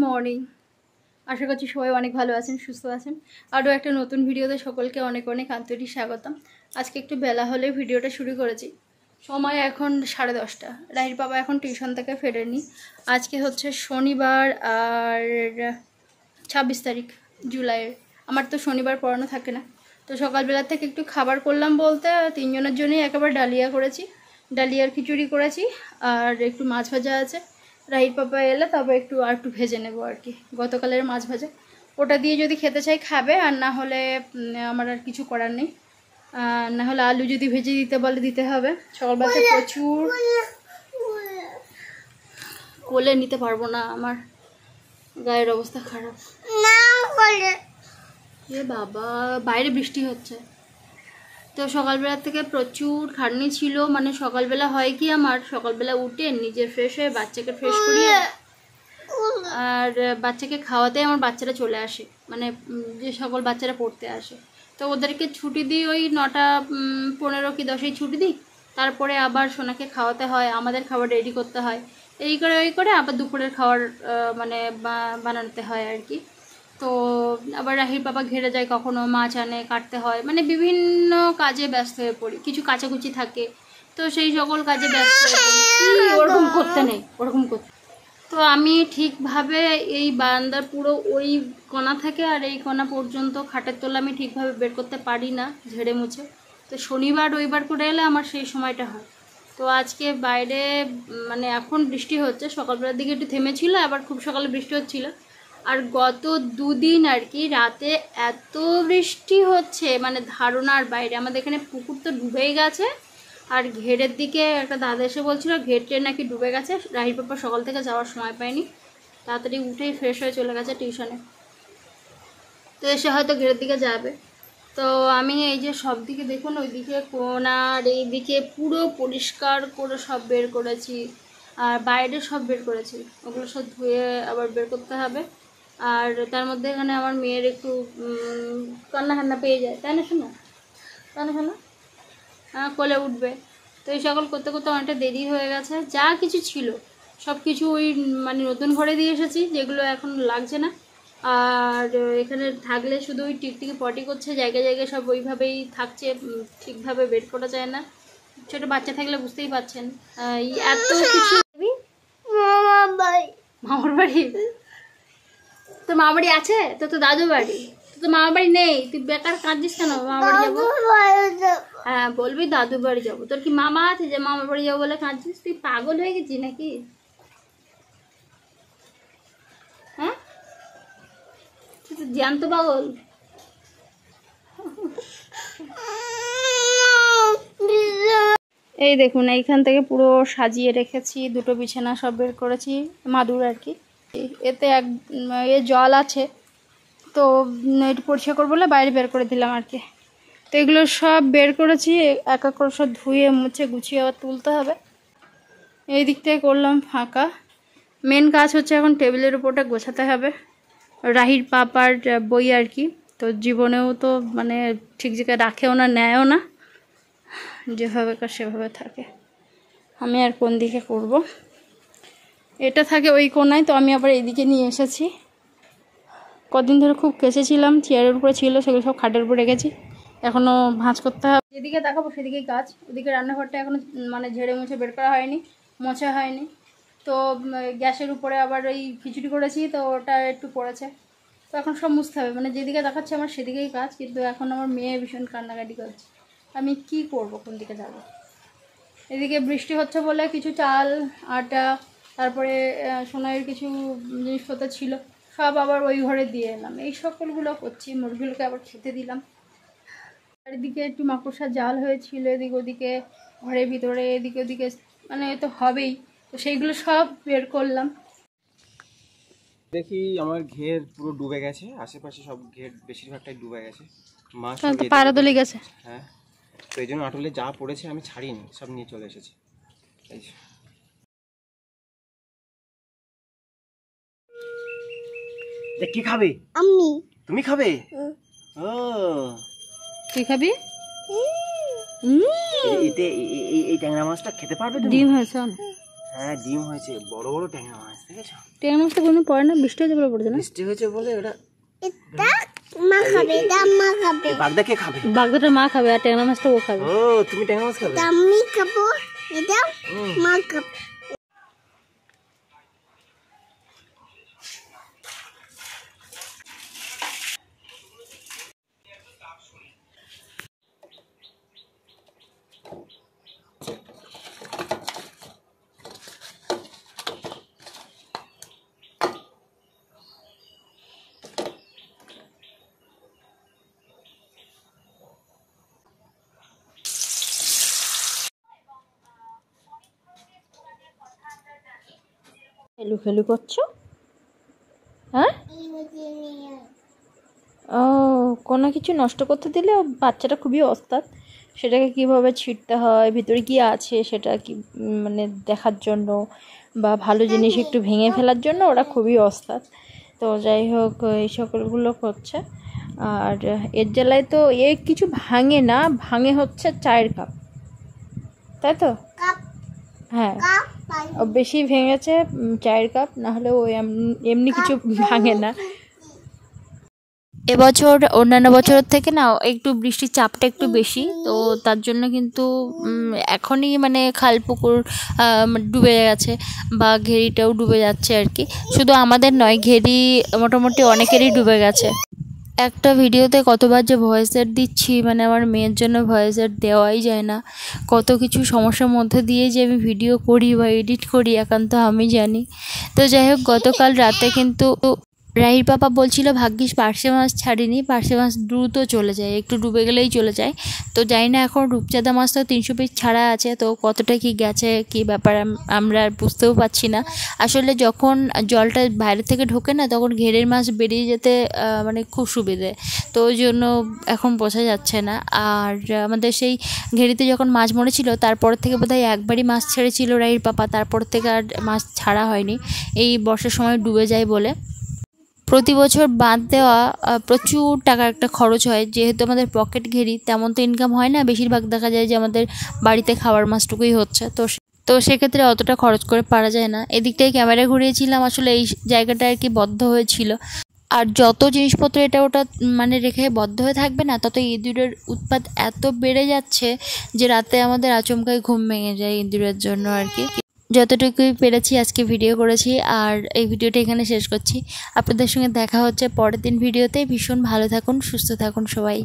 Morning. আশা করছি সবাই অনেক ভালো আছেন, সুস্থ আছেন। আরও একটা নতুন ভিডিওতে সকলকে অনেক অনেক আন্তরিক স্বাগতম। আজকে একটু বেলা হলে ভিডিওটা শুরু করেছি। সময় এখন 10:30। রাহির বাবা এখন টিউশন থেকে ফেরেনি। আজকে হচ্ছে শনিবার আর 26 তারিখ জুলাইয়ের। আমার তো শনিবার পড়ানো থাকে না, তো সকালবেলা থেকে একটু খাবার করলাম বলতে 3 জনের জন্যই একেবারে ডালিয়া করেছি, ডালিয়ার খিচুড়ি করেছি, আর একটু মাছ ভাজা আছে। রাহির পাপা এলে তবে একটু ভেজে নেবো আর কি, গতকালের মাছ ভাজা, ওটা দিয়ে যদি খেতে চাই খাবে, আর না হলে আমার আর কিছু করার নেই। না হলে আলু যদি ভেজে দিতে বলে দিতে হবে। সকালবেলা প্রচুর কোলে নিতে পারবো না, আমার গায়ের অবস্থা খারাপ। এ বাবা, বাইরে বৃষ্টি হচ্ছে, তো সকালবেলা থেকে প্রচুর খাটনি ছিল। মানে সকালবেলা হয় কি, আমার সকালবেলা উঠে নিজে ফ্রেশ হয়ে বাচ্চাকে ফ্রেশ করিয়ে আর বাচ্চাকে খাওয়াতে আমার বাচ্চারা চলে আসে, মানে যে সকল বাচ্চারা পড়তে আসে, তো ওদেরকে ছুটি দিই ওই 9:15 কি 10 ছুটি দিই। তারপরে আবার সোনাকে খাওয়াতে হয়, আমাদের খাবার রেডি করতে হয়, এই করে আবার দুপুরের খাবার মানে বানাতে হয় আর কি। তো আবার রাহির বাবা ঘেরে যায়, কখনো মাছ আনে, কাটতে হয়, মানে বিভিন্ন কাজে ব্যস্ত হয়ে পড়ি। কিছু কাচাকুচি থাকে, তো সেই সকল কাজে ব্যস্ত হয়ে পড়ি। ওরকম করতে নেই, ওরকম করতে। তো আমি ঠিকভাবে এই বারান্দার পুরো ওই কোণা থেকে আর এই কোণা পর্যন্ত খাটের তলা আমি ঠিকভাবে বের করতে পারি না ঝেড়ে মুছে। তো শনিবার রবিবার করে এলে আমার সেই সময়টা হয়। তো আজকে বাইরে মানে এখন বৃষ্টি হচ্ছে, সকালবেলার দিকে একটু থেমেছিল, আবার খুব সকালে বৃষ্টি হচ্ছিল। আর গত 2 দিন আর কি রাতে এত বৃষ্টি হচ্ছে, মানে ধারণার বাইরে। আমাদের এখানে পুকুর তো ডুবেই গেছে, আর ঘেরের দিকে একটা দাদা এসে বলছিল ঘেরটে নাকি ডুবে গেছে। রাহির পাপা সকাল থেকে যাওয়ার সময় পায়নি, তাড়াতাড়ি উঠেই ফ্রেশ হয়ে চলে গেছে টিউশনে, তো এসে হয়তো ঘেরের দিকে যাবে। তো আমি এই যে সব দিকে দেখুন, ওইদিকে কোণার এইদিকে পুরো পরিষ্কার করে সব বের করেছি, আর বাইরে সব বের করেছি, ওগুলো সব ধুয়ে আবার বের করতে হবে। আর তার মধ্যে এখানে আমার মেয়ের একটু কান্না পেয়ে যায়, তাই না শোনা? কোলে উঠবে, তো এই সকল করতে করতে অনেকটা দেরি হয়ে গেছে। যা কিছু ছিল সব কিছু ওই মানে নতুন ঘরে দিয়ে এসেছি, যেগুলো এখন লাগছে না। আর এখানে থাকলে শুধু ওই টিকটিকি পটি করছে, জায়গায় জায়গায় সব ওইভাবেই থাকছে, ঠিকভাবে বের করা যায় না। ছোটো বাচ্চা থাকলে বুঝতেই পারছেন এত কিছু। মামার বাড়ি? তো মামা বাড়ি আছে তো, তো দাদু বাড়ি তো, মামা বাড়ি নেই। তুই বেকার কাঁদছিস কেন? মামা বাড়ি যাবো, হ্যাঁ বলবি দাদু বাড়ি যাবো। তোর কি মামা আছে যে মামা বাড়ি যাবো বলে কাঁদছিস? তুই পাগল হয়ে গেছিস নাকি? হ্যাঁ, তুই তো জ্যান্ত পাগল। এই দেখুন, এইখান থেকে পুরো সাজিয়ে রেখেছি, দুটো বিছানা সব বের করেছি, মাদুর আর কি। এতে জল আছে, তো একটু পরিষ্কার করবো বলে বাইরে বের করে দিলাম আর কি। তো এগুলো সব বের করেছি, এক এক করে সব ধুয়ে মুছে গুছিয়ে আবার তুলতে হবে। এই দিক থেকে করলাম ফাঁকা। মেন কাজ হচ্ছে এখন টেবিলের উপরটা গোছাতে হবে, রাহির পাপার বই আর কি। তো জীবনেও তো মানে ঠিক জায়গায় রাখেও না, নেয়ও না, যেভাবে সেভাবে থাকে। আমি আর কোন দিকে করব? এটা থাকে ওই কোণায়, তো আমি আবার এইদিকে নিয়ে এসেছি। কদিন ধরে খুব কেসেছিলাম, চেয়ারের উপরে ছিল, সেগুলো সব খাটের উপরে রেখেছি, এখনও ভাঁজ করতে হবে। যেদিকে তাকাবো সেদিকেই কাজ। ওদিকে রান্নাঘরটা এখনও মানে ঝেড়ে মুছে বের করা হয়নি, মোছা হয়নি। তো গ্যাসের উপরে আবার ওই খিচুড়ি করেছি, তো ওটা একটু পড়েছে, তো এখন সব মুছতে হবে। মানে যেদিকে দেখাচ্ছে আমার সেদিকেই কাজ, কিন্তু এখন আমার মেয়ে ভীষণ কান্নাকাটি করছে। আমি কি করব, কোন দিকে যাব? এদিকে বৃষ্টি হচ্ছে বলে কিছু চাল, আটা, তারপরে সোনাইয়ের কিছু জিনিসপত্র ছিল, সব আবার ওই ঘরে দিয়ে এলাম। এই সকলগুলো করছি, মুরগিগুলোকে আবার খেতে দিলাম। চারিদিকে একটু মাকড়সার জাল হয়েছিল, এদিকে ওদিকে, ঘরের ভিতরে, এদিকে ওদিকে, মানে তো হবেই, তো সেইগুলো সব বের করলাম। দেখি আমার ঘের পুরো ডুবে গেছে, আশেপাশে সব ঘের বেশিরভাগটাই ডুবে গেছে। মাছ তো পায়রা দলে গেছে। হ্যাঁ, তো এই জন্য আটলে যা পড়েছে আমি ছাড়িনি, সব নিয়ে চলে এসেছি। এই দেখ, কি খাবে? আমি। তুমি খাবে? ও, তুই খাবি? এতে এই ট্যাংরা মাছটা খেতে পারবে তুমি? ডিম হয়েছে। হ্যাঁ ডিম হয়েছে, বড় বড় ট্যাংরা মাছ দেখেছো? ট্যাংরা মাছটা কোনো পড়ে না, বৃষ্টি হয়েছে বলে পড়েছে না? বৃষ্টি হয়েছে বলে ওটা এটা মা খাবে, এটা মা খাবে, বাগদা কে খাবে? বাগদাটা মা খাবে আর ট্যাংরা মাছটা ও খাবে। ও তুমি ট্যাংরা মাছ খাবে? এটা আমি খাবো, এটা মা খাবে। খেলু খেলু করছো? হ্যাঁ, ও কোনো কিছু নষ্ট করতে দিলে ও বাচ্চাটা খুবই ওস্তাদ, সেটাকে কিভাবে ছিঁড়তে হয়, ভিতরে কি আছে সেটা কি মানে দেখার জন্য বা ভালো জিনিস একটু ভেঙে ফেলার জন্য ওরা খুবই ওস্তাদ। তো যাই হোক এই সকলগুলো করছে। আর এর জ্বালায় তো এ কিছু ভাঙে না, ভাঙে হচ্ছে চায়ের কাপ, তাই তো? কাপ হ্যাঁ, কাপ পাই। ও বেশি ভেঙেছে চায়ের কাপ, নাহলে ও এমনি কিছু ভাঙে না। এবছর অন্যান্য বছরের থেকে না একটু বৃষ্টির চাপটা একটু বেশি, তো তার জন্য কিন্তু এখনই মানে খাল পুকুর ডুবে গেছে বা ঘেরিটাও ডুবে যাচ্ছে আর কি। শুধু আমাদের নয়, ঘেরি মোটামুটি অনেকেরই ডুবে গেছে। একটা ভিডিওতে কতবার যে ভয়েস এড দিচ্ছি, মানে আমার মেয়ের জন্য ভয়েস এড দেওয়াই যায় না। কত কিছু সমস্যার মধ্যে দিয়ে যে আমি ভিডিও করি বা এডিট করি একান্ত আমি জানি। তো যাই হোক গতকাল রাতে কিন্তু রাহির পাপা বলছিল ভাগ্যিস পার্শে মাছ ছাড়িনি, পার্শে মাছ দ্রুত চলে যায়, একটু ডুবে গেলেই চলে যায়। তো জানি না এখন রূপচাঁদা মাছ তো 300 পিস ছাড়া আছে, তো কতটা কি গেছে কি ব্যাপার আমরা বুঝতেও পারছি না। আসলে যখন জলটা বাইরে থেকে ঢোকে না তখন ঘেরের মাছ বেরিয়ে যেতে মানে খুব সুবিধে, তো ওই জন্য এখন বোঝা যাচ্ছে না। আর আমাদের সেই ঘেরিতে যখন মাছ মরেছিল তারপর থেকে বোধহয় একবারই মাছ ছেড়েছিল রাহির পাপা, তারপর থেকে আর মাছ ছাড়া হয়নি এই বর্ষার সময় ডুবে যায় বলে। প্রতি বছর বাঁধ দেওয়া প্রচুর টাকার একটা খরচ হয়, যেহেতু আমাদের পকেট ঘেরি তেমন তো ইনকাম হয় না, বেশিরভাগ দেখা যায় যে আমাদের বাড়িতে খাওয়ার মাছটুকুই হচ্ছে, তো সেক্ষেত্রে অতটা খরচ করে পারা যায় না। এদিকটাই ক্যামেরা ঘুরিয়েছিলাম, আসলে এই জায়গাটা আর কি বদ্ধ হয়েছিল। আর যত জিনিসপত্র এটা ওটা মানে রেখে বদ্ধ হয়ে থাকবে না, তত ইঁদুরের উৎপাত এত বেড়ে যাচ্ছে যে রাতে আমাদের আচমকাই ঘুম ভেঙে যায় ইঁদুরের জন্য আর কি। যতটুকুই পেরেছি আজকে ভিডিও করেছি, আর এই ভিডিওটা এখানে শেষ করছি। আপনাদের সঙ্গে দেখা হচ্ছে পরের দিন ভিডিওতে। ভীষণ ভালো থাকুন, সুস্থ থাকুন সবাই।